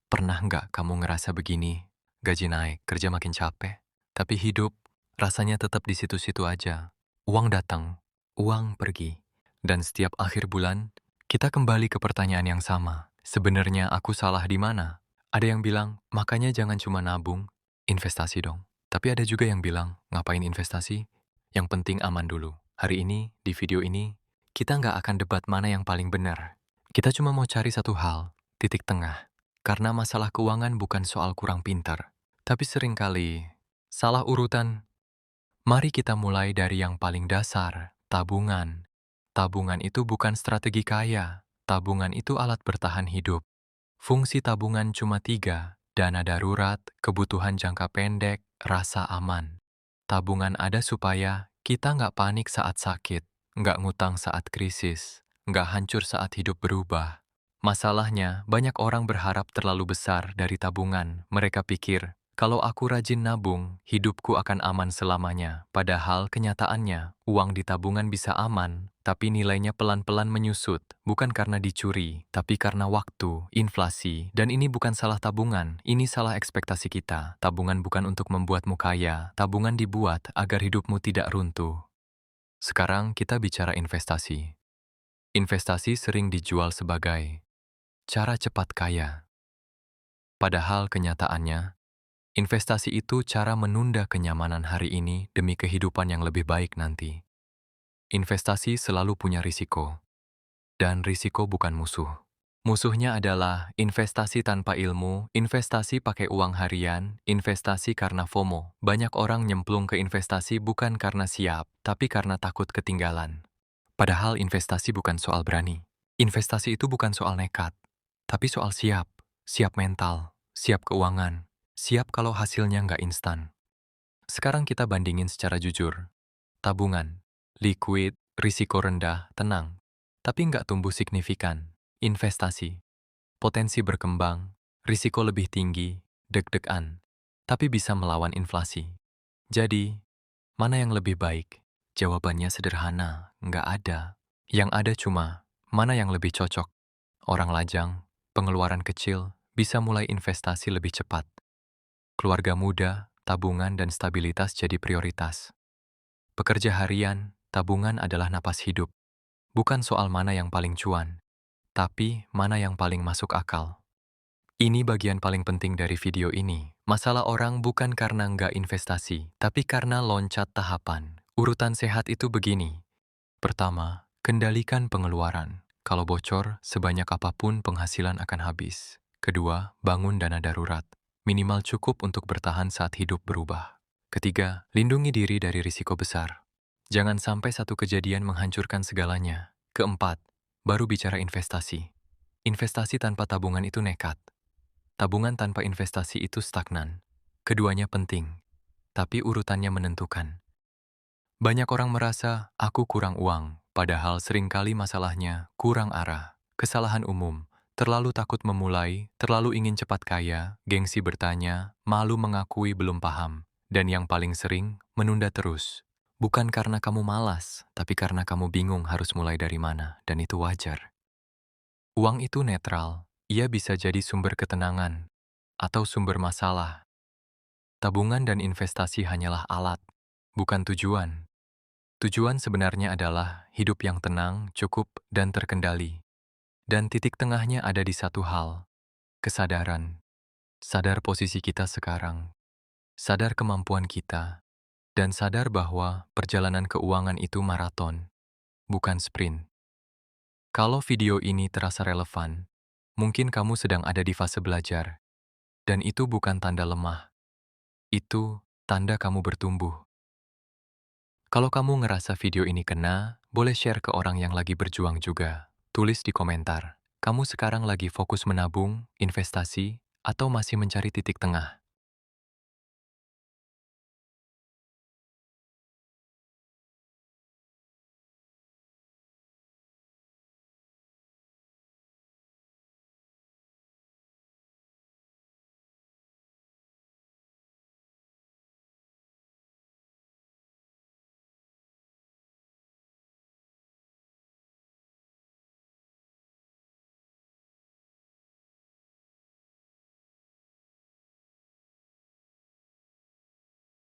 Pernah nggak kamu ngerasa begini? Gaji naik, kerja makin capek, tapi hidup rasanya tetap di situ-situ aja. Uang datang, uang pergi. Dan setiap akhir bulan, kita kembali ke pertanyaan yang sama. Sebenarnya aku salah di mana? Ada yang bilang, makanya jangan cuma nabung, investasi dong. Tapi ada juga yang bilang, ngapain investasi? Yang penting aman dulu. Hari ini, di video ini, kita nggak akan debat mana yang paling benar. Kita cuma mau cari satu hal, titik tengah. Karena masalah keuangan bukan soal kurang pintar, tapi seringkali salah urutan. Mari kita mulai dari yang paling dasar, tabungan. Tabungan itu bukan strategi kaya, tabungan itu alat bertahan hidup. Fungsi tabungan cuma tiga, dana darurat, kebutuhan jangka pendek, rasa aman. Tabungan ada supaya kita nggak panik saat sakit, nggak ngutang saat krisis, nggak hancur saat hidup berubah. Masalahnya, banyak orang berharap terlalu besar dari tabungan. Mereka pikir, kalau aku rajin nabung, hidupku akan aman selamanya. Padahal kenyataannya, uang di tabungan bisa aman, tapi nilainya pelan-pelan menyusut. Bukan karena dicuri, tapi karena waktu, inflasi. Dan ini bukan salah tabungan, ini salah ekspektasi kita. Tabungan bukan untuk membuatmu kaya, tabungan dibuat agar hidupmu tidak runtuh. Sekarang kita bicara investasi. Investasi sering dijual sebagai cara cepat kaya. Padahal kenyataannya, investasi itu cara menunda kenyamanan hari ini demi kehidupan yang lebih baik nanti. Investasi selalu punya risiko, dan risiko bukan musuh. Musuhnya adalah investasi tanpa ilmu, investasi pakai uang harian, investasi karena FOMO. Banyak orang nyemplung ke investasi bukan karena siap, tapi karena takut ketinggalan. Padahal investasi bukan soal berani. Investasi itu bukan soal nekat, tapi soal siap. Siap mental, siap keuangan, siap kalau hasilnya nggak instan. Sekarang kita bandingin secara jujur. Tabungan, liquid, risiko rendah, tenang. Tapi nggak tumbuh signifikan. Investasi, potensi berkembang, risiko lebih tinggi, deg-degan. Tapi bisa melawan inflasi. Jadi, mana yang lebih baik? Jawabannya sederhana, nggak ada. Yang ada cuma, mana yang lebih cocok? Orang lajang, pengeluaran kecil, bisa mulai investasi lebih cepat. Keluarga muda, tabungan dan stabilitas jadi prioritas. Pekerja harian, tabungan adalah napas hidup. Bukan soal mana yang paling cuan, tapi mana yang paling masuk akal. Ini bagian paling penting dari video ini. Masalah orang bukan karena nggak investasi, tapi karena loncat tahapan. Urutan sehat itu begini. Pertama, kendalikan pengeluaran. Kalau bocor, sebanyak apapun penghasilan akan habis. Kedua, bangun dana darurat. Minimal cukup untuk bertahan saat hidup berubah. Ketiga, lindungi diri dari risiko besar. Jangan sampai satu kejadian menghancurkan segalanya. Keempat, baru bicara investasi. Investasi tanpa tabungan itu nekat. Tabungan tanpa investasi itu stagnan. Keduanya penting, tapi urutannya menentukan. Banyak orang merasa, aku kurang uang, padahal seringkali masalahnya kurang arah. Kesalahan umum, terlalu takut memulai, terlalu ingin cepat kaya, gengsi bertanya, malu mengakui belum paham. Dan yang paling sering, menunda terus. Bukan karena kamu malas, tapi karena kamu bingung harus mulai dari mana, dan itu wajar. Uang itu netral, ia bisa jadi sumber ketenangan, atau sumber masalah. Tabungan dan investasi hanyalah alat, bukan tujuan. Tujuan sebenarnya adalah hidup yang tenang, cukup, dan terkendali. Dan titik tengahnya ada di satu hal, kesadaran. Sadar posisi kita sekarang, sadar kemampuan kita, dan sadar bahwa perjalanan keuangan itu maraton, bukan sprint. Kalau video ini terasa relevan, mungkin kamu sedang ada di fase belajar, dan itu bukan tanda lemah, itu tanda kamu bertumbuh. Kalau kamu ngerasa video ini kena, boleh share ke orang yang lagi berjuang juga. Tulis di komentar, kamu sekarang lagi fokus menabung, investasi, atau masih mencari titik tengah?